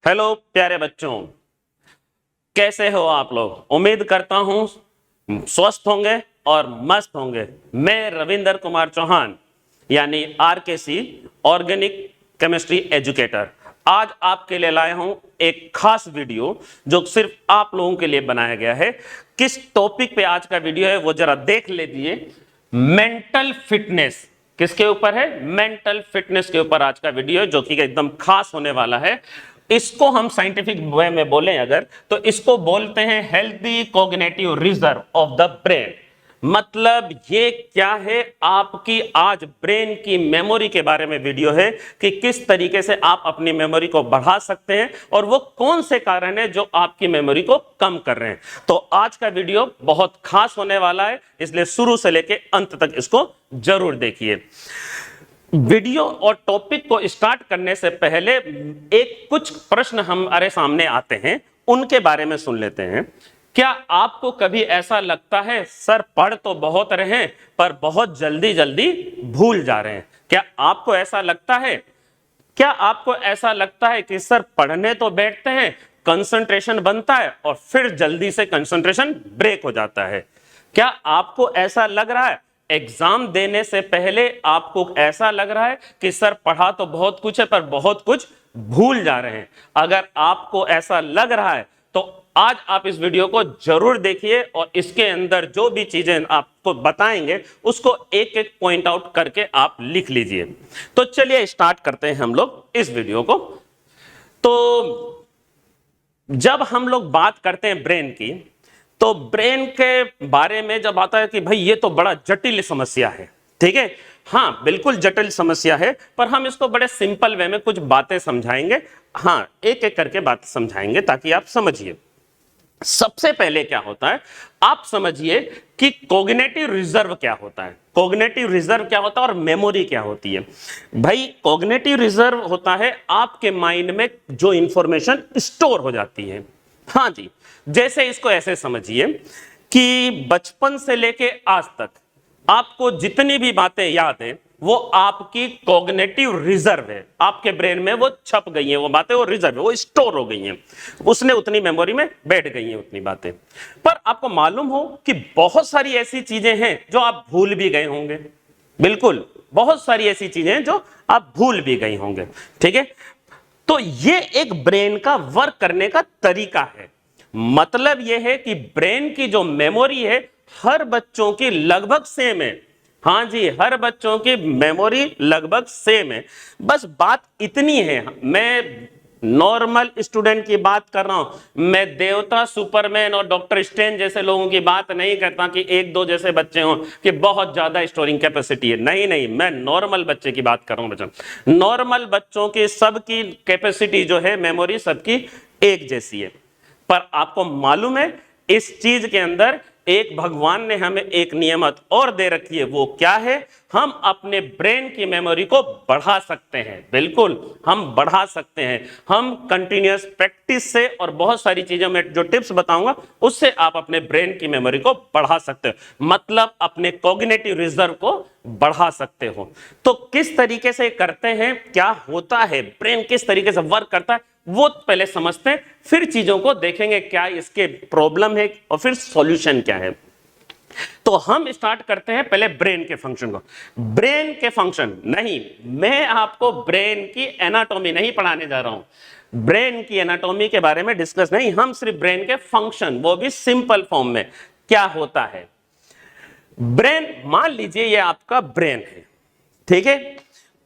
Hello प्यारे बच्चों, कैसे हो आप लोग। उम्मीद करता हूं स्वस्थ होंगे और मस्त होंगे। मैं रविंदर कुमार चौहान यानी RKC ऑर्गेनिक केमिस्ट्री एजुकेटर आज आपके लिए लाया हूं एक खास वीडियो जो सिर्फ आप लोगों के लिए बनाया गया है। किस टॉपिक पे आज का वीडियो है वो जरा देख लीजिए। मेंटल फिटनेस किसके ऊपर है? मेंटल फिटनेस के ऊपर आज का वीडियो है जो कि एकदम खास होने वाला है। इसको हम साइंटिफिक वे में बोलें अगर तो इसको बोलते हैं healthy cognitive reserve of the brain. मतलब ये क्या है? आपकी आज ब्रेन की मेमोरी के बारे में वीडियो है कि किस तरीके से आप अपनी मेमोरी को बढ़ा सकते हैं और वो कौन से कारण है जो आपकी मेमोरी को कम कर रहे हैं। तो आज का वीडियो बहुत खास होने वाला है, इसलिए शुरू से लेकर अंत तक इसको जरूर देखिए। वीडियो और टॉपिक को स्टार्ट करने से पहले एक कुछ प्रश्न हमारे सामने आते हैं, उनके बारे में सुन लेते हैं। क्या आपको कभी ऐसा लगता है सर पढ़ तो बहुत रहे हैं पर बहुत जल्दी जल्दी भूल जा रहे हैं? क्या आपको ऐसा लगता है? क्या आपको ऐसा लगता है कि सर पढ़ने तो बैठते हैं, कंसंट्रेशन बनता है और फिर जल्दी से कंसंट्रेशन ब्रेक हो जाता है? क्या आपको ऐसा लग रहा है एग्जाम देने से पहले आपको ऐसा लग रहा है कि सर पढ़ा तो बहुत कुछ है पर बहुत कुछ भूल जा रहे हैं? अगर आपको ऐसा लग रहा है तो आज आप इस वीडियो को जरूर देखिए और इसके अंदर जो भी चीजें आपको बताएंगे उसको एक एक पॉइंट आउट करके आप लिख लीजिए। तो चलिए स्टार्ट करते हैं हम लोग इस वीडियो को। तो जब हम लोग बात करते हैं ब्रेन की, तो ब्रेन के बारे में जब आता है कि भाई ये तो बड़ा जटिल समस्या है, ठीक है, हाँ बिल्कुल जटिल समस्या है, पर हम इसको बड़े सिंपल वे में कुछ बातें समझाएंगे। हाँ, एक एक करके बात समझाएंगे ताकि आप समझिए। सबसे पहले क्या होता है आप समझिए कि कॉग्निटिव रिजर्व क्या होता है। कॉग्निटिव रिजर्व क्या होता है और मेमोरी क्या होती है? भाई कॉग्निटिव रिजर्व होता है आपके माइंड में जो इंफॉर्मेशन स्टोर हो जाती है। हाँ जी, जैसे इसको ऐसे समझिए कि बचपन से लेके आज तक आपको जितनी भी बातें याद हैं वो आपकी कॉग्निटिव रिजर्व है। आपके ब्रेन में वो छप गई हैं, वो बातें, वो रिजर्व है, वो स्टोर हो गई हैं, उसने उतनी मेमोरी में बैठ गई हैं उतनी बातें। पर आपको मालूम हो कि बहुत सारी ऐसी चीजें हैं जो आप भूल भी गए होंगे। बिल्कुल, बहुत सारी ऐसी चीजें हैं जो आप भूल भी गए होंगे, ठीक है। तो ये एक ब्रेन का वर्क करने का तरीका है। मतलब यह है कि ब्रेन की जो मेमोरी है हर बच्चों की लगभग सेम है। हाँ जी, हर बच्चों की मेमोरी लगभग सेम है। बस बात इतनी है, मैं नॉर्मल स्टूडेंट की बात कर रहा हूं, मैं देवता, सुपरमैन और डॉक्टर स्ट्रेंज जैसे लोगों की बात नहीं करता कि एक दो जैसे बच्चे हों कि बहुत ज्यादा स्टोरिंग कैपेसिटी है। नहीं नहीं, मैं नॉर्मल बच्चे की बात कर रहा हूं बच्चों। नॉर्मल बच्चों की सबकी कैपेसिटी जो है मेमोरी सबकी एक जैसी है। पर आपको मालूम है इस चीज के अंदर एक भगवान ने हमें एक नियमत और दे रखी है। वो क्या है? हम अपने ब्रेन की मेमोरी को बढ़ा सकते हैं। बिल्कुल, हम बढ़ा सकते हैं। हम कंटिन्यूअस प्रैक्टिस से और बहुत सारी चीजों में जो टिप्स बताऊंगा उससे आप अपने ब्रेन की मेमोरी को बढ़ा सकते हो, मतलब अपने कॉग्निटिव रिजर्व को बढ़ा सकते हो। तो किस तरीके से करते हैं, क्या होता है, ब्रेन किस तरीके से वर्क करता है, वो पहले समझते हैं, फिर चीजों को देखेंगे क्या इसके प्रॉब्लम है और फिर सॉल्यूशन क्या है। तो हम स्टार्ट करते हैं पहले ब्रेन के फंक्शन को। ब्रेन के फंक्शन नहीं, मैं आपको ब्रेन की एनाटॉमी नहीं पढ़ाने जा रहा हूं। ब्रेन की एनाटॉमी के बारे में डिस्कस नहीं, हम सिर्फ ब्रेन के फंक्शन, वो भी सिंपल फॉर्म में क्या होता है। ब्रेन, मान लीजिए ये आपका ब्रेन है, ठीक है,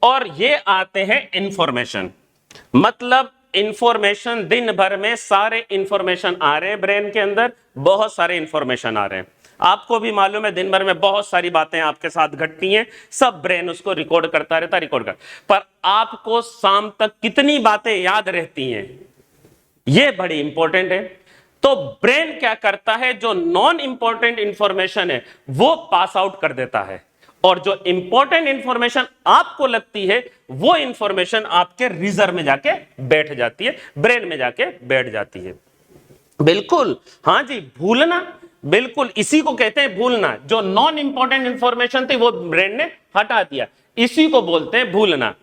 और ये आते हैं इंफॉर्मेशन। मतलब इंफॉर्मेशन दिन भर में सारे इंफॉर्मेशन आ रहे हैं ब्रेन के अंदर, बहुत सारे इंफॉर्मेशन आ रहे हैं। आपको भी मालूम है दिन भर में बहुत सारी बातें आपके साथ घटती हैं, सब ब्रेन उसको रिकॉर्ड करता रहता है, रिकॉर्ड कर। पर आपको शाम तक कितनी बातें याद रहती हैं, ये बड़ी इंपॉर्टेंट है। तो ब्रेन क्या करता है, जो नॉन इंपॉर्टेंट इंफॉर्मेशन है वो पास आउट कर देता है और जो इंपॉर्टेंट इंफॉर्मेशन आपको लगती है वो इंफॉर्मेशन आपके रिजर्व में जाके बैठ जाती है, ब्रेन में जाके बैठ जाती है। बिल्कुल, हाँ जी, भूलना, बिल्कुल इसी को कहते हैं भूलना। जो नॉन इंपॉर्टेंट इंफॉर्मेशन थी वो ब्रेन ने हटा दिया, इसी को बोलते हैं भूलना।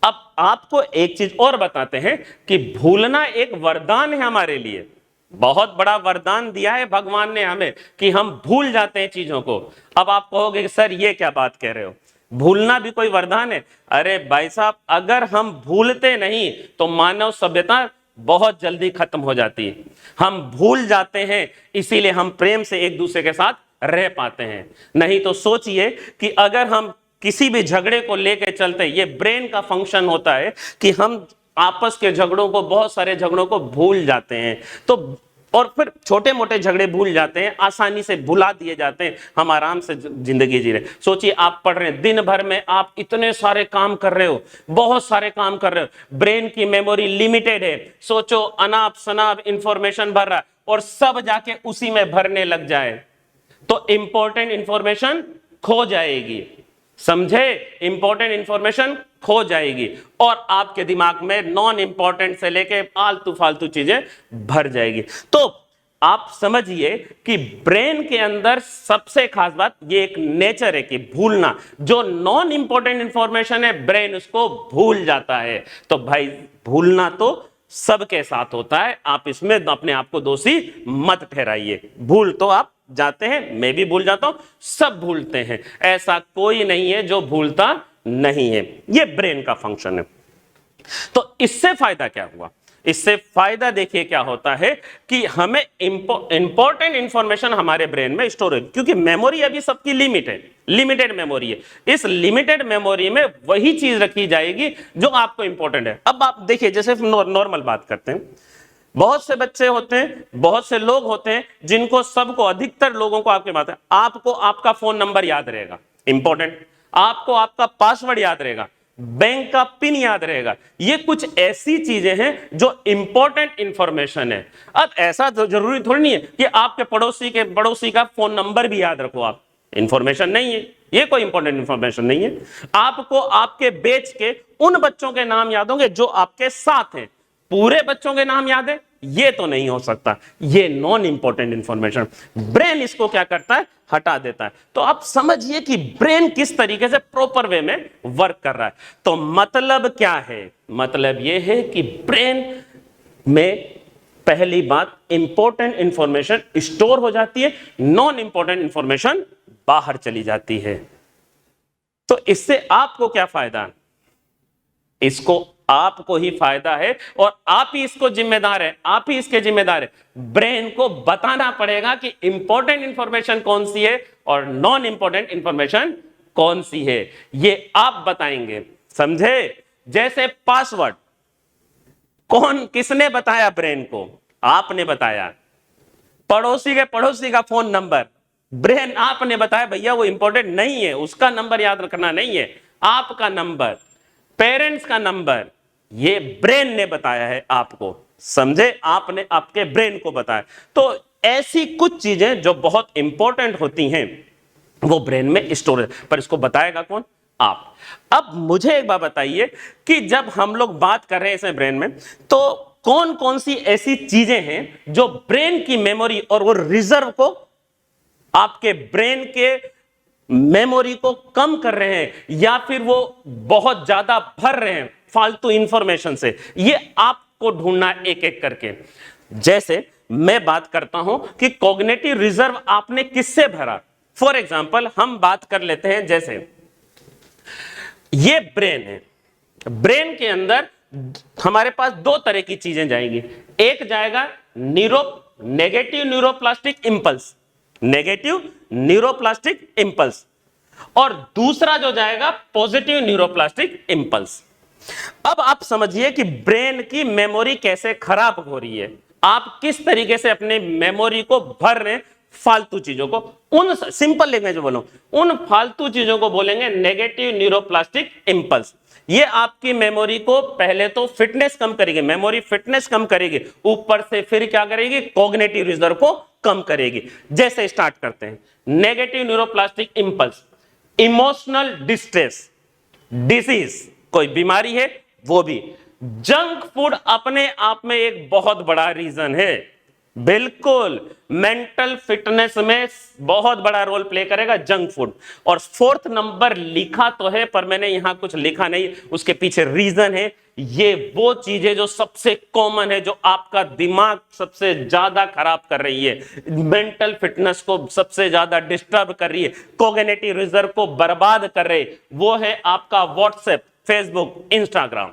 अब आपको एक चीज और बताते हैं कि भूलना एक वरदान है हमारे लिए, बहुत बड़ा वरदान दिया है भगवान ने हमें कि हम भूल जाते हैं चीजों को। अब आप कहोगे कि सर ये क्या बात कह रहे हो, भूलना भी कोई वरदान है? अरे भाई साहब, अगर हम भूलते नहीं तो मानव सभ्यता बहुत जल्दी खत्म हो जाती है। हम भूल जाते हैं, इसीलिए हम प्रेम से एक दूसरे के साथ रह पाते हैं। नहीं तो सोचिए कि अगर हम किसी भी झगड़े को लेकर चलते, ये ब्रेन का फंक्शन होता है कि हम आपस के झगड़ों को, बहुत सारे झगड़ों को भूल जाते हैं, तो और फिर छोटे मोटे झगड़े भूल जाते हैं, आसानी से भुला दिए जाते हैं, हम आराम से जिंदगी जी रहे। सोचिए आप पढ़ रहे हैं, दिन भर में आप इतने सारे काम कर रहे हो, बहुत सारे काम कर रहे हो, ब्रेन की मेमोरी लिमिटेड है। सोचो अनाप शनाप इंफॉर्मेशन भर रहा है और सब जाके उसी में भरने लग जाए तो इंपॉर्टेंट इंफॉर्मेशन खो जाएगी, समझे? इंपॉर्टेंट इंफॉर्मेशन खो जाएगी और आपके दिमाग में नॉन इंपॉर्टेंट से लेके आलतू फालतू चीजें भर जाएगी। तो आप समझिए कि ब्रेन के अंदर सबसे खास बात ये एक नेचर है कि भूलना, जो नॉन इंपॉर्टेंट इंफॉर्मेशन है ब्रेन उसको भूल जाता है। तो भाई भूलना तो सबके साथ होता है, आप इसमें अपने आप को दोषी मत ठहराइए। भूल तो आप जाते हैं, मैं भी भूल जाता हूं, सब भूलते हैं, ऐसा कोई नहीं है जो भूलता नहीं है। ये ब्रेन का फंक्शन है। तो इससे फायदा क्या हुआ? इससे फायदा देखिए क्या होता है कि हमें इंपॉर्टेंट इंफॉर्मेशन हमारे ब्रेन में स्टोर है, क्योंकि मेमोरी अभी सबकी लिमिटेड मेमोरी है। इस लिमिटेड मेमोरी में वही चीज रखी जाएगी जो आपको इंपॉर्टेंट है। अब आप देखिए, जैसे नॉर्मल बात करते हैं, बहुत से बच्चे होते हैं, बहुत से लोग होते हैं जिनको, सबको, अधिकतर लोगों को आपके बात है, आपको आपका फोन नंबर याद रहेगा, इंपॉर्टेंट, आपको आपका पासवर्ड याद रहेगा, बैंक का पिन याद रहेगा। ये कुछ ऐसी चीजें हैं जो इंपॉर्टेंट इंफॉर्मेशन है। अब ऐसा तो जरूरी थोड़ी नहीं है कि आपके पड़ोसी का फोन नंबर भी याद रखो आप, इंफॉर्मेशन नहीं है, ये कोई इंपॉर्टेंट इंफॉर्मेशन नहीं है। आपको आपके बैच के उन बच्चों के नाम याद होंगे जो आपके साथ हैं, पूरे बच्चों के नाम याद है ये तो नहीं हो सकता, ये नॉन इंपॉर्टेंट इंफॉर्मेशन। ब्रेन इसको क्या करता है? हटा देता है। तो आप समझिए कि ब्रेन किस तरीके से प्रॉपर वे में वर्क कर रहा है। तो मतलब क्या है? मतलब ये है कि ब्रेन में पहली बात इंपॉर्टेंट इंफॉर्मेशन स्टोर हो जाती है, नॉन इंपॉर्टेंट इंफॉर्मेशन बाहर चली जाती है। तो इससे आपको क्या फायदा? इसको आपको ही फायदा है और आप ही इसको जिम्मेदार है, आप ही इसके जिम्मेदार है। ब्रेन को बताना पड़ेगा कि इंपॉर्टेंट इंफॉर्मेशन कौन सी है और नॉन इंपॉर्टेंट इंफॉर्मेशन कौन सी है, ये आप बताएंगे, समझे? जैसे पासवर्ड, किसने बताया ब्रेन को? आपने बताया। पड़ोसी का फोन नंबर, ब्रेन आपने बताया भैया वो इंपॉर्टेंट नहीं है, उसका नंबर याद रखना नहीं है, आपका नंबर, पेरेंट्स का नंबर, ये ब्रेन ने बताया है आपको, समझे? आपने आपके ब्रेन को बताया। तो ऐसी कुछ चीजें जो बहुत इंपॉर्टेंट होती हैं वो ब्रेन में स्टोर है, पर इसको बताएगा कौन? आप। अब मुझे एक बात बताइए कि जब हम लोग बात कर रहे हैं इसमें ब्रेन में, तो कौन कौन सी ऐसी चीजें हैं जो ब्रेन की मेमोरी और वो रिजर्व को, आपके ब्रेन के मेमोरी को कम कर रहे हैं या फिर वो बहुत ज्यादा भर रहे हैं फालतू इंफॉर्मेशन से? ये आपको ढूंढना एक एक करके। जैसे मैं बात करता हूं कि कॉग्निटिव रिजर्व आपने किससे भरा। फॉर एग्जांपल हम बात कर लेते हैं, जैसे ये ब्रेन है, ब्रेन के अंदर हमारे पास दो तरह की चीजें जाएंगी। एक जाएगा negative neuroplastic impulse, negative neuroplastic impulse, और दूसरा जो जाएगा पॉजिटिव न्यूरोप्लास्टिक इंपल्स। अब आप समझिए कि ब्रेन की मेमोरी कैसे खराब हो रही है, आप किस तरीके से अपने मेमोरी को भर रहे हैं फालतू चीजों को। उन सिंपल लैंग्वेज में बोलो, उन फालतू चीजों को बोलेंगे नेगेटिव न्यूरोप्लास्टिक इंपल्स। ये आपकी मेमोरी को पहले तो फिटनेस कम करेगी, मेमोरी फिटनेस कम करेगी, ऊपर से फिर क्या करेगी? कॉग्निटिव रिजर्व को कम करेगी। जैसे स्टार्ट करते हैं, negative neuroplastic impulse, emotional distress, disease, कोई बीमारी है वो भी। जंक फूड अपने आप में एक बहुत बड़ा रीजन है। बिल्कुल, मेंटल फिटनेस में बहुत बड़ा रोल प्ले करेगा जंक फूड। और फोर्थ नंबर लिखा तो है पर मैंने यहां कुछ लिखा नहीं, उसके पीछे रीजन है। ये वो चीजें जो सबसे कॉमन है, जो आपका दिमाग सबसे ज्यादा खराब कर रही है, मेंटल फिटनेस को सबसे ज्यादा डिस्टर्ब कर रही है, कॉग्निटिव रिजर्व को बर्बाद कर रही है, वो है आपका व्हाट्सएप, फेसबुक, इंस्टाग्राम।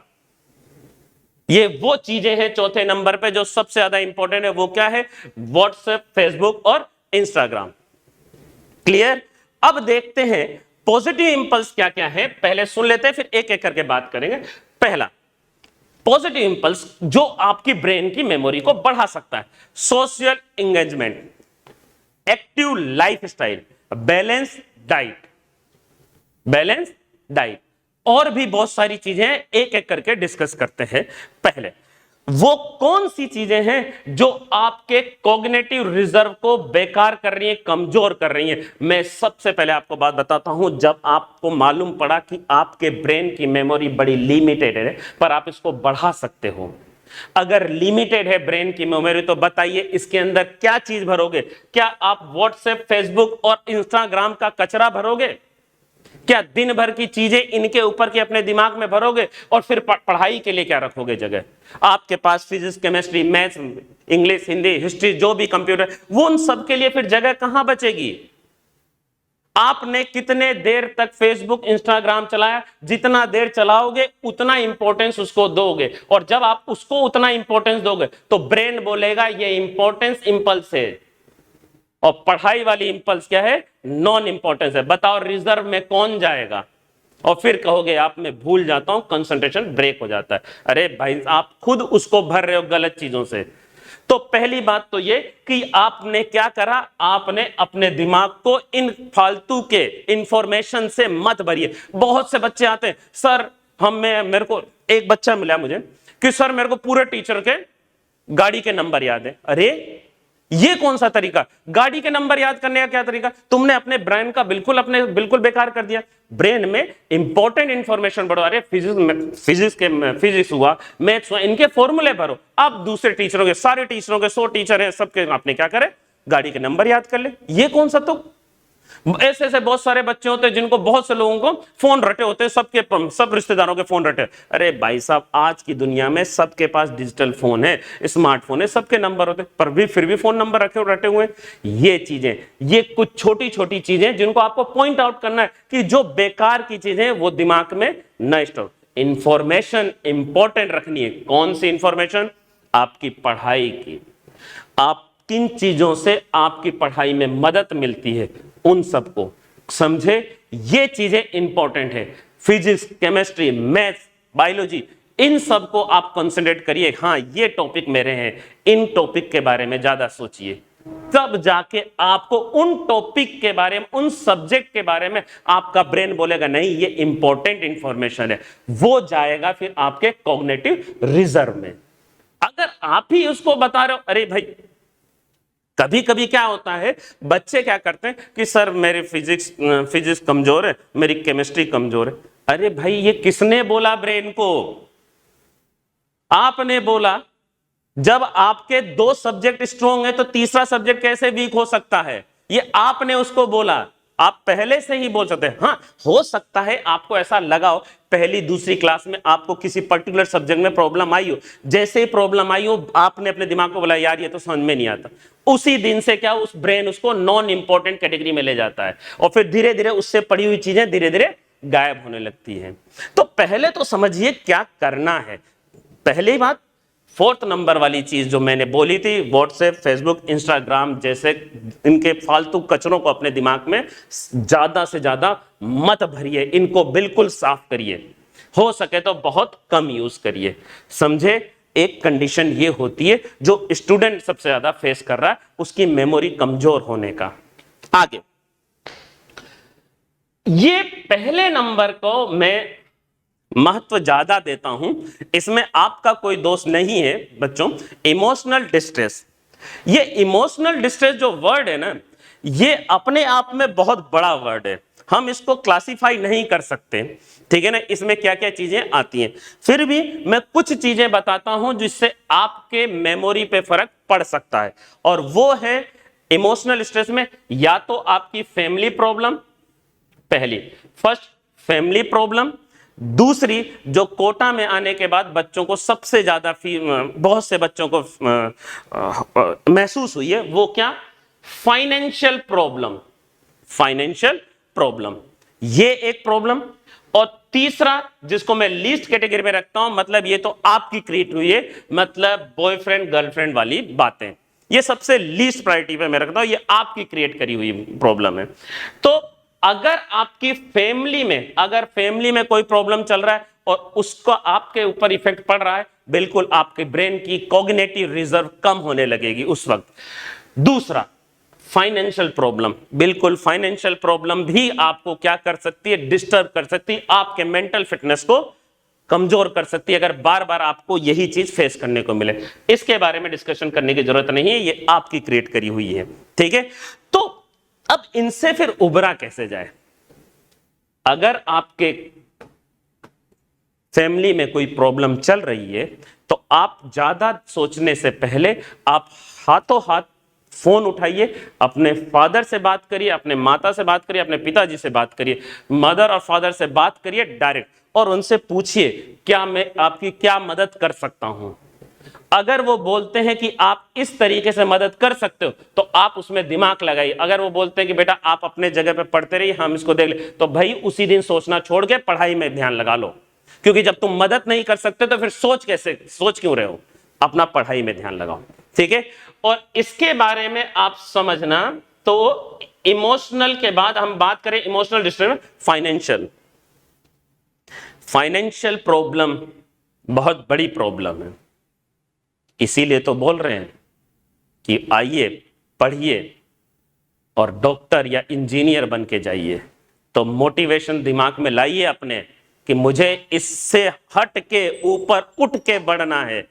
ये वो चीजें हैं चौथे नंबर पे जो सबसे ज्यादा इंपॉर्टेंट है। वो क्या है? व्हाट्सएप, फेसबुक और इंस्टाग्राम। क्लियर? अब देखते हैं पॉजिटिव इंपल्स क्या क्या है, पहले सुन लेते हैं फिर एक एक करके बात करेंगे। पहला पॉजिटिव इंपल्स जो आपकी ब्रेन की मेमोरी को बढ़ा सकता है, social engagement, active life style, balance diet, balance diet, और भी बहुत सारी चीजें एक एक करके डिस्कस करते हैं। पहले वो कौन सी चीजें हैं जो आपके कॉग्निटिव रिजर्व को बेकार कर रही हैं, कमजोर कर रही हैं? मैं सबसे पहले आपको बात बताता हूं, जब आपको मालूम पड़ा कि आपके ब्रेन की मेमोरी बड़ी लिमिटेड है पर आप इसको बढ़ा सकते हो। अगर लिमिटेड है ब्रेन की मेमोरी तो बताइए इसके अंदर क्या चीज भरोगे? क्या आप व्हाट्सएप, फेसबुक और इंस्टाग्राम का कचरा भरोगे? क्या दिन भर की चीजें इनके ऊपर के अपने दिमाग में भरोगे? और फिर पढ़ाई के लिए क्या रखोगे जगह? आपके पास physics, chemistry, maths, English, Hindi, history, जो भी कंप्यूटर, वो उन सब के लिए फिर जगह कहां बचेगी? आपने कितने देर तक फेसबुक, इंस्टाग्राम चलाया? जितना देर चलाओगे उतना इंपॉर्टेंस उसको दोगे, और जब आप उसको उतना इंपॉर्टेंस दोगे तो ब्रेन बोलेगा ये इंपॉर्टेंस इंपल्स है, और पढ़ाई वाली इंपल्स क्या है? नॉन इंपॉर्टेंस है। बताओ रिजर्व में कौन जाएगा? और फिर कहोगे आप मैं भूल जाता हूं, कंसंट्रेशन ब्रेक हो जाता है। अरे भाई आप खुद उसको भर रहे हो गलत चीजों से। तो पहली बात तो ये कि आपने क्या करा, आपने अपने दिमाग को इन फालतू के इंफॉर्मेशन से मत भरिए। बहुत से बच्चे आते हैं, सर मेरे को एक बच्चा मिला मुझे कि सर मेरे को पूरे टीचर के गाड़ी के नंबर याद है। अरे ये कौन सा तरीका? गाड़ी के नंबर याद करने का क्या तरीका? तुमने अपने ब्रेन का बिल्कुल बेकार कर दिया। ब्रेन में इंपॉर्टेंट इंफॉर्मेशन बढ़ो। अरे फिजिक्स हुआ, मैथ्स हुआ, इनके फॉर्मूले भरो। अब दूसरे टीचरों के, सारे टीचरों के 100 टीचर हैं, सबके आपने क्या करे? गाड़ी के नंबर याद कर ले। ये कौन सा? तो ऐसे ऐसे बहुत सारे बच्चे होते हैं जिनको बहुत से लोगों को फोन रटे होते हैं, सब रिश्तेदारों के फोन रटे। अरे भाई साहब आज की दुनिया में सबके पास डिजिटल फोन है, स्मार्टफोन है, सबके नंबर होते पर भी फिर भी फोन नंबर रटे हुए। ये चीजें, ये कुछ छोटी छोटी चीजें जिनको आपको पॉइंट आउट करना है कि जो बेकार की चीजें वो दिमाग में न स्टोर। इंफॉर्मेशन इंपॉर्टेंट रखनी है। कौन सी इंफॉर्मेशन? आपकी पढ़ाई की। आप किन चीजों से आपकी पढ़ाई में मदद मिलती है उन सबको समझे। ये चीजें इंपॉर्टेंट है। फिजिक्स, केमिस्ट्री, मैथ्स, बायोलॉजी, इन सब को आप कंसंट्रेट करिए। हाँ ये टॉपिक मेरे हैं, इन टॉपिक के बारे में ज्यादा सोचिए, तब जाके आपको उन टॉपिक के बारे में, उन सब्जेक्ट के बारे में आपका ब्रेन बोलेगा नहीं ये इंपॉर्टेंट इंफॉर्मेशन है, वो जाएगा फिर आपके कॉग्निटिव रिजर्व में। अगर आप ही उसको बता रहे हो, अरे भाई कभी कभी क्या होता है, बच्चे क्या करते हैं कि सर मेरी फिजिक्स कमजोर है, मेरी केमिस्ट्री कमजोर है। अरे भाई ये किसने बोला ब्रेन को? आपने बोला। जब आपके 2 सब्जेक्ट स्ट्रॉन्ग है तो तीसरा सब्जेक्ट कैसे वीक हो सकता है? ये आपने उसको बोला। आप पहले से ही बोल सकते हैं। हाँ हो सकता है आपको ऐसा लगा हो पहली दूसरी क्लास में आपको किसी पर्टिकुलर सब्जेक्ट में प्रॉब्लम आई हो, जैसे ही प्रॉब्लम आई हो आपने अपने दिमाग को बोला यार ये तो समझ में नहीं आता, उसी दिन से क्या उस ब्रेन उसको नॉन इंपॉर्टेंट कैटेगरी में ले जाता है, और फिर धीरे धीरे उससे पड़ी हुई चीजें धीरे धीरे गायब होने लगती हैं। तो पहले तो समझिए क्या करना है। पहली बात, 4th नंबर वाली चीज जो मैंने बोली थी, व्हाट्सएप, फेसबुक, इंस्टाग्राम जैसे इनके फालतू कचरों को अपने दिमाग में ज्यादा से ज्यादा मत भरिए, इनको बिल्कुल साफ करिए, हो सके तो बहुत कम यूज करिए। समझे? एक कंडीशन ये होती है जो स्टूडेंट सबसे ज्यादा फेस कर रहा है, उसकी मेमोरी कमजोर होने का। आगे ये पहले नंबर को मैं महत्व ज्यादा देता हूं, इसमें आपका कोई दोष नहीं है बच्चों। इमोशनल डिस्ट्रेस, ये इमोशनल डिस्ट्रेस जो वर्ड है ना, ये अपने आप में बहुत बड़ा वर्ड है। हम इसको क्लासिफाई नहीं कर सकते, ठीक है ना, इसमें क्या क्या चीजें आती हैं। फिर भी मैं कुछ चीजें बताता हूं जिससे आपके मेमोरी पे फर्क पड़ सकता है, और वो है इमोशनल स्ट्रेस में या तो आपकी फैमिली प्रॉब्लम, पहली फर्स्ट फैमिली प्रॉब्लम, दूसरी जो कोटा में आने के बाद बच्चों को सबसे ज्यादा बहुत से बच्चों को महसूस हुई है, वो क्या, फाइनेंशियल प्रॉब्लम, फाइनेंशियल प्रॉब्लम, ये एक प्रॉब्लम। और तीसरा जिसको मैं लीस्ट कैटेगरी में रखता हूं, मतलब ये तो आपकी क्रिएट हुई है, मतलब बॉयफ्रेंड गर्लफ्रेंड वाली बातें, ये सबसे लीस्ट प्रायोरिटी पे मैं रखता हूं, ये आपकी क्रिएट करी हुई प्रॉब्लम है। तो अगर आपकी फैमिली में कोई प्रॉब्लम चल रहा है और उसका आपके ऊपर इफेक्ट पड़ रहा है, बिल्कुल आपके ब्रेन की कॉग्निटिव रिजर्व कम होने लगेगी उस वक्त। दूसरा फाइनेंशियल प्रॉब्लम, बिल्कुल फाइनेंशियल प्रॉब्लम भी आपको क्या कर सकती है, डिस्टर्ब कर सकती है, आपके मेंटल फिटनेस को कमजोर कर सकती है, अगर बार बार आपको यही चीज फेस करने को मिले। इसके बारे में डिस्कशन करने की जरूरत नहीं है, ये आपकी क्रिएट करी हुई है, ठीक है। तो अब इनसे फिर उबरा कैसे जाए। अगर आपके फैमिली में कोई प्रॉब्लम चल रही है तो आप ज्यादा सोचने से पहले आप हाथों हाथ फोन उठाइए, अपने फादर से बात करिए, अपने माता से बात करिए, अपने पिताजी से बात करिए, मदर और फादर से बात करिए डायरेक्ट, और उनसे पूछिए क्या मैं आपकी क्या मदद कर सकता हूं। अगर वो बोलते हैं कि आप इस तरीके से मदद कर सकते हो तो आप उसमें दिमाग लगाइए। अगर वो बोलते हैं कि बेटा आप अपने जगह पे पढ़ते रहिए, हम इसको देख ले, तो भाई उसी दिन सोचना छोड़ के पढ़ाई में ध्यान लगा लो, क्योंकि जब तुम मदद नहीं कर सकते तो फिर सोच क्यों रहे हो, अपना पढ़ाई में ध्यान लगाओ, ठीक है। और इसके बारे में आप समझना, तो इमोशनल के बाद हम बात करें इमोशनल डिस्टर्ब, फाइनेंशियल प्रॉब्लम बहुत बड़ी प्रॉब्लम है, इसीलिए तो बोल रहे हैं कि आइए पढ़िए और डॉक्टर या इंजीनियर बन के जाइए। तो मोटिवेशन दिमाग में लाइए अपने कि मुझे इससे हट के ऊपर उठ के बढ़ना है।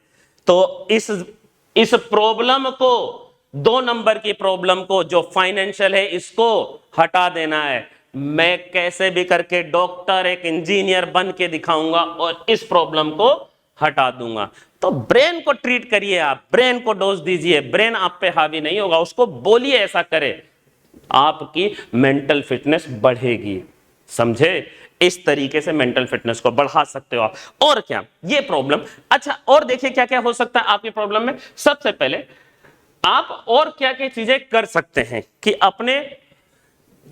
तो इस प्रॉब्लम को, 2 नंबर की प्रॉब्लम को जो फाइनेंशियल है, इसको हटा देना है। मैं कैसे भी करके डॉक्टर एक इंजीनियर बन के दिखाऊंगा और इस प्रॉब्लम को हटा दूंगा। तो ब्रेन को ट्रीट करिए, आप ब्रेन को डोज दीजिए, ब्रेन आप पे हावी नहीं होगा, उसको बोलिए ऐसा करे, आपकी मेंटल फिटनेस बढ़ेगी, समझे। इस तरीके से मेंटल फिटनेस को बढ़ा सकते हो आप। और क्या ये प्रॉब्लम, अच्छा और देखिए क्या क्या हो सकता है आपकी प्रॉब्लम में। सबसे पहले आप और क्या क्या चीजें कर सकते हैं कि अपने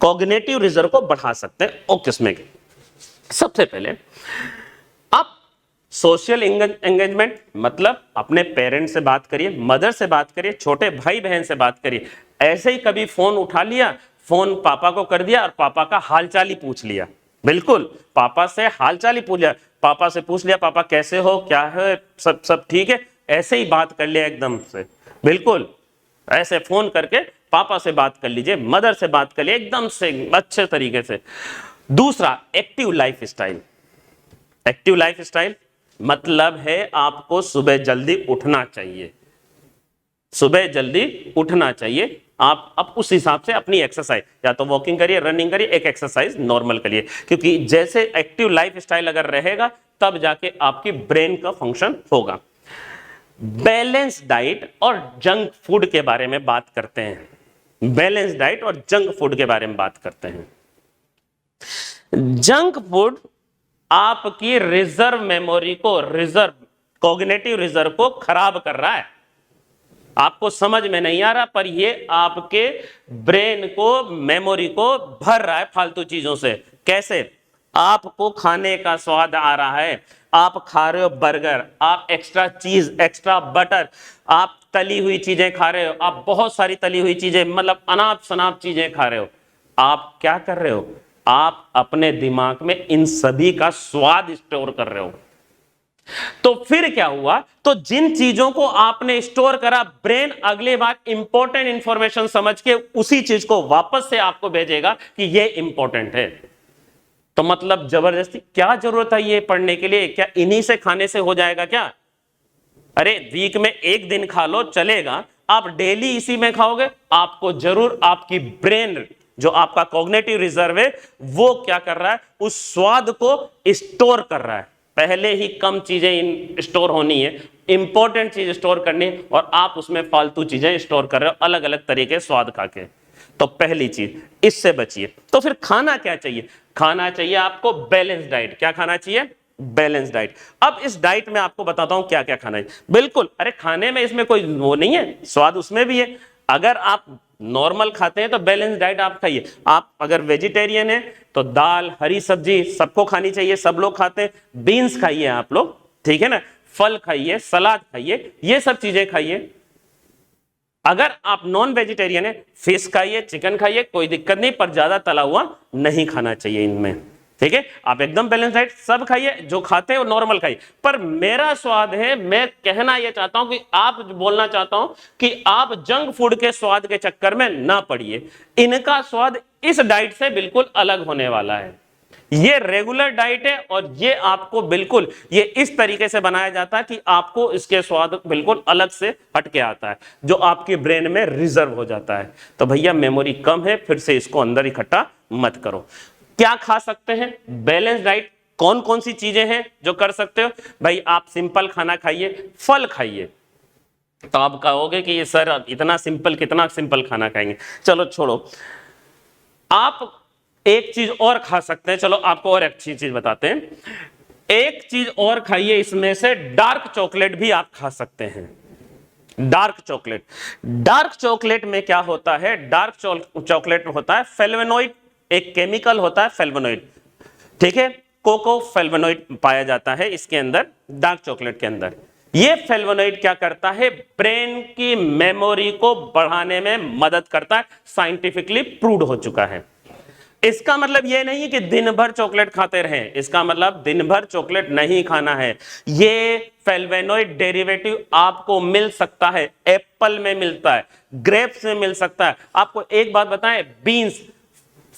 कॉग्निटिव रिजर्व को बढ़ा सकते हैं। और किसमें, सबसे पहले आप सोशल एंगेजमेंट, मतलब अपने पेरेंट्स से बात करिए, मदर से बात करिए, छोटे भाई बहन से बात करिए। ऐसे ही कभी फोन उठा लिया, फोन पापा को कर दिया और पापा का हालचाल ही पूछ लिया, बिल्कुल पापा से हालचाल ही पूछ लिया, पापा से पूछ लिया पापा कैसे हो, क्या है, सब ठीक है, ऐसे ही बात कर लिया एकदम से, बिल्कुल ऐसे फोन करके पापा से बात कर लीजिए, मदर से बात कर लीजिए एकदम से अच्छे तरीके से। दूसरा active life style, active life style मतलब है आपको सुबह जल्दी उठना चाहिए, सुबह जल्दी उठना चाहिए। आप अब उस हिसाब से अपनी एक्सरसाइज, या तो वॉकिंग करिए, रनिंग करिए, एक एक्सरसाइज नॉर्मल करिए, क्योंकि जैसे एक्टिव लाइफ स्टाइल अगर रहेगा तब जाके आपकी ब्रेन का फंक्शन होगा। बैलेंस डाइट और जंक फूड के बारे में बात करते हैं, बैलेंस डाइट और जंक फूड के बारे में बात करते हैं। जंक फूड आपकी रिजर्व मेमोरी को, रिजर्व कॉग्निटिव रिजर्व को खराब कर रहा है। आपको समझ में नहीं आ रहा, पर ये आपके ब्रेन को, मेमोरी को भर रहा है फालतू चीजों से। कैसे? आपको खाने का स्वाद आ रहा है, आप खा रहे हो बर्गर, आप एक्स्ट्रा चीज, एक्स्ट्रा बटर, आप तली हुई चीजें खा रहे हो, आप बहुत सारी तली हुई चीजें, मतलब अनाप शनाप चीजें खा रहे हो। आप क्या कर रहे हो? आप अपने दिमाग में इन सभी का स्वाद स्टोर कर रहे हो। तो फिर क्या हुआ? तो जिन चीजों को आपने स्टोर करा, ब्रेन अगली बार इंपॉर्टेंट इंफॉर्मेशन समझ के उसी चीज को वापस से आपको भेजेगा कि ये इंपॉर्टेंट है। तो मतलब जबरदस्ती क्या जरूरत है ये पढ़ने के लिए? क्या इन्हीं से खाने से हो जाएगा क्या? अरे वीक में एक दिन खा लो चलेगा, आप डेली इसी में खाओगे, आपको जरूर आपकी ब्रेन जो आपका कॉग्निटिव रिजर्व है वो क्या कर रहा है, उस स्वाद को स्टोर कर रहा है। पहले ही कम चीजें स्टोर होनी है, इंपॉर्टेंट चीज स्टोर करनी है, और आप उसमें फालतू चीजें स्टोर कर रहे हो अलग अलग तरीके स्वाद खा के। तो पहली चीज, इससे बचिए। तो फिर खाना क्या चाहिए? खाना चाहिए आपको बैलेंस डाइट। क्या खाना चाहिए? Balance diet. अब इस डाइट में आपको बताता हूं क्या क्या खाना है। बिल्कुल, अरे खाने में इसमें कोई वो नहीं है, स्वाद उसमें भी है। अगर आप नॉर्मल खाते हैं तो बैलेंस डाइट आप खाइए। आप अगर वेजिटेरियन है तो दाल, हरी सब्जी सबको खानी चाहिए, सब लोग खाते हैं। बीन्स खाइए आप लोग, ठीक है ना, फल खाइए, सलाद खाइए, ये सब चीजें खाइए। अगर आप नॉन वेजिटेरियन है, फिश खाइए, चिकन खाइए, कोई दिक्कत नहीं, पर ज्यादा तला हुआ नहीं खाना चाहिए इनमें, ठीक है। आप एकदम बैलेंस डाइट सब खाइए, जो खाते हैं वो नॉर्मल खाइए। पर मेरा स्वाद है, मैं कहना ये चाहता हूं कि आप बोलना चाहता हूं कि आप जंक फूड के स्वाद के चक्कर में ना पड़िए। इनका स्वाद इस डाइट से बिल्कुल अलग होने वाला है। ये रेगुलर डाइट है और ये आपको बिल्कुल ये इस तरीके से बनाया जाता है कि आपको इसके स्वाद बिल्कुल अलग से हटके आता है, जो आपके ब्रेन में रिजर्व हो जाता है। तो भैया मेमोरी कम है, फिर से इसको अंदर इकट्ठा मत करो। क्या खा सकते हैं? बैलेंस डाइट कौन कौन सी चीजें हैं जो कर सकते हो? भाई आप सिंपल खाना खाइए, फल खाइए। तो आप कहोगे कि ये सर इतना सिंपल, कितना सिंपल खाना खाएंगे? चलो छोड़ो, आप एक चीज और खा सकते हैं। चलो आपको और अच्छी चीज बताते हैं। एक चीज और खाइए इसमें से, डार्क चॉकलेट भी आप खा सकते हैं। डार्क चॉकलेट, डार्क चॉकलेट में क्या होता है? डार्क चॉकलेट में होता है फ्लेवोनॉइड, एक केमिकल होता है फ्लेवोनॉइड, ठीक है, कोको फ्लेवोनॉइड पाया जाता है इसके अंदर, डार्क चॉकलेट के अंदर। ये फ्लेवोनॉइड क्या करता है? ब्रेन की मेमोरी को बढ़ाने में मदद करता है, साइंटिफिकली प्रूव हो चुका है। इसका मतलब यह नहीं कि दिन भर चॉकलेट खाते रहें, इसका मतलब दिन भर चॉकलेट नहीं खाना है। ये फ्लेवोनॉइड डेरिवेटिव आपको मिल सकता है, एप्पल में मिलता है, ग्रेप्स में मिल सकता है। आपको एक बात बताएं, बीन्स,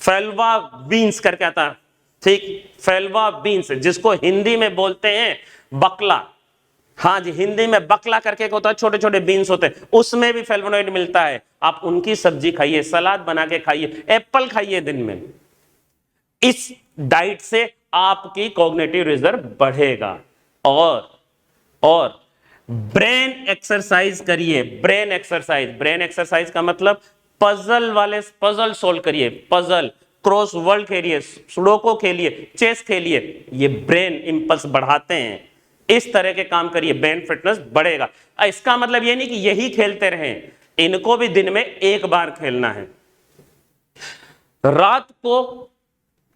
फैलवा बीन्स करके आता है, ठीक, फैलवा बीन्स, जिसको हिंदी में बोलते हैं बकला। हाँ जी, हिंदी में बकला करके होता है, छोटे छोटे बीन्स होते हैं, उसमें भी फ्लेवोनॉइड मिलता है। आप उनकी सब्जी खाइए, सलाद बना के खाइए, एप्पल खाइए दिन में। इस डाइट से आपकी कॉग्निटिव रिजर्व बढ़ेगा। और ब्रेन एक्सरसाइज करिए। ब्रेन एक्सरसाइज, ब्रेन एक्सरसाइज का मतलब पजल वाले पजल सोल्व करिए, पजल, क्रॉस वर्ड खेलिए, सुडोको खेलिए, चेस खेलिए, ये ब्रेन इंपल्स बढ़ाते हैं। इस तरह के काम करिए, ब्रेन फिटनेस बढ़ेगा। इसका मतलब ये नहीं कि यही खेलते रहें, इनको भी दिन में एक बार खेलना है। रात को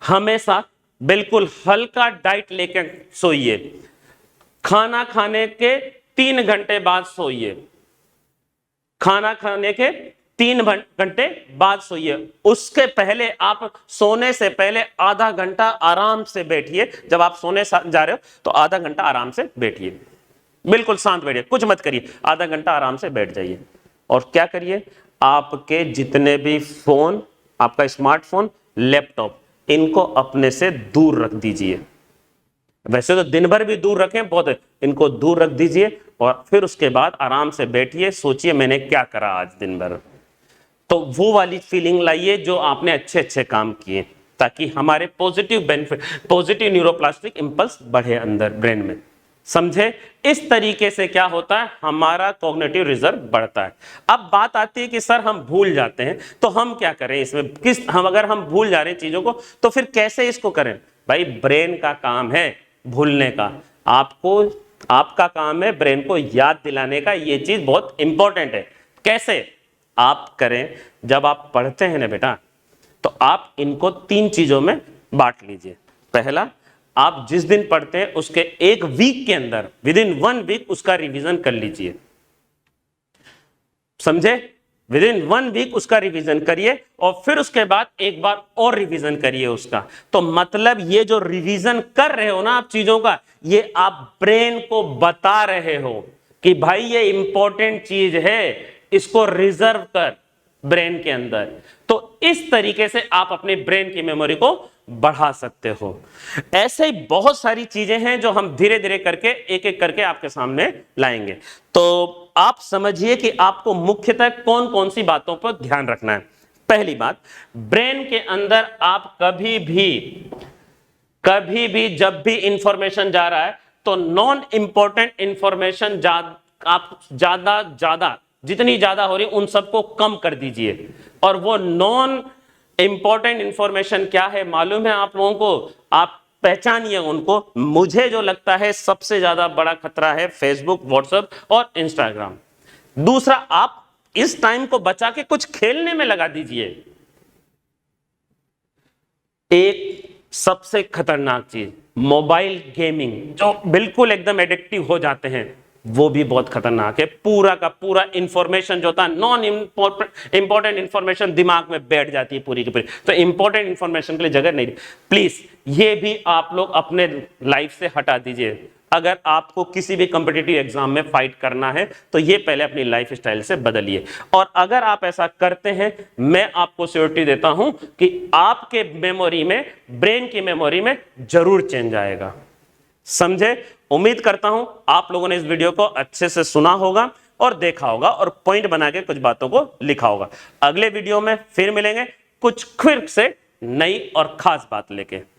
हमेशा बिल्कुल हल्का डाइट लेकर सोइए। खाना खाने के 3 घंटे बाद सोइए। खाना खाने के 3 घंटे बाद सोइए। उसके पहले आप सोने से पहले आधा घंटा आराम से बैठिए। जब आप सोने जा रहे हो तो आधा घंटा आराम से बैठिए, बिल्कुल शांत बैठिए, कुछ मत करिए, आधा घंटा आराम से बैठ जाइए। और क्या करिए, आपके जितने भी फोन, आपका स्मार्टफोन, लैपटॉप, इनको अपने से दूर रख दीजिए। वैसे तो दिन भर भी दूर रखें, बहुत, इनको दूर रख दीजिए और फिर उसके बाद आराम से बैठिए, सोचिए मैंने क्या करा आज दिन भर। तो वो वाली फीलिंग लाइए जो आपने अच्छे अच्छे काम किए, ताकि हमारे positive benefit, positive neuroplastic impulse बढ़े अंदर ब्रेन में। समझे? इस तरीके से क्या होता है, हमारा कॉग्निटिव रिजर्व बढ़ता है। अब बात आती है कि सर हम भूल जाते हैं, तो हम क्या करें इसमें, अगर हम भूल जा रहे हैं चीजों को तो फिर कैसे इसको करें? भाई ब्रेन का काम है भूलने का, आपका काम है ब्रेन को याद दिलाने का। ये चीज बहुत इंपॉर्टेंट है। कैसे आप करें? जब आप पढ़ते हैं ना बेटा, तो आप इनको 3 चीजों में बांट लीजिए। पहला, आप जिस दिन पढ़ते हैं उसके 1 वीक के अंदर, विद इन 1 वीक उसका रिवीजन कर लीजिए। समझे? विद इन 1 वीक उसका रिवीजन करिए और फिर उसके बाद एक बार और रिवीजन करिए उसका। तो मतलब ये जो रिवीजन कर रहे हो ना आप चीजों का, ये आप ब्रेन को बता रहे हो कि भाई ये इंपॉर्टेंट चीज है, इसको रिजर्व कर ब्रेन के अंदर। तो इस तरीके से आप अपने ब्रेन की मेमोरी को बढ़ा सकते हो। ऐसे ही बहुत सारी चीजें हैं जो हम धीरे धीरे करके एक एक करके आपके सामने लाएंगे। तो आप समझिए कि आपको मुख्यतः कौन कौन सी बातों पर ध्यान रखना है। पहली बात, ब्रेन के अंदर आप कभी भी जब भी इंफॉर्मेशन जा रहा है तो नॉन इंपॉर्टेंट इंफॉर्मेशन आप ज्यादा जितनी ज्यादा हो रही उन सबको कम कर दीजिए। और वो नॉन इंपॉर्टेंट इंफॉर्मेशन क्या है मालूम है आप लोगों को? आप पहचानिए उनको। मुझे जो लगता है सबसे ज्यादा बड़ा खतरा है फेसबुक, व्हाट्सएप और इंस्टाग्राम। दूसरा, आप इस टाइम को बचा के कुछ खेलने में लगा दीजिए। एक सबसे खतरनाक चीज, मोबाइल गेमिंग, जो बिल्कुल एकदम एडिक्टिव हो जाते हैं, वो भी बहुत खतरनाक है। पूरा का पूरा इंफॉर्मेशन जो होता है, नॉन इंपॉर्टेंट इंफॉर्मेशन दिमाग में बैठ जाती है पूरी की पूरी। तो इंपॉर्टेंट इंफॉर्मेशन के लिए जगह नहीं। प्लीज ये भी आप लोग अपने लाइफ से हटा दीजिए। अगर आपको किसी भी कॉम्पिटिटिव एग्जाम में फाइट करना है तो ये पहले अपनी लाइफ स्टाइल से बदलिए। और अगर आप ऐसा करते हैं, मैं आपको श्योरिटी देता हूं कि आपके मेमोरी में, ब्रेन की मेमोरी में जरूर चेंज आएगा। समझे? उम्मीद करता हूं आप लोगों ने इस वीडियो को अच्छे से सुना होगा और देखा होगा और पॉइंट बना के कुछ बातों को लिखा होगा। अगले वीडियो में फिर मिलेंगे कुछ क्विक से नई और खास बात लेके।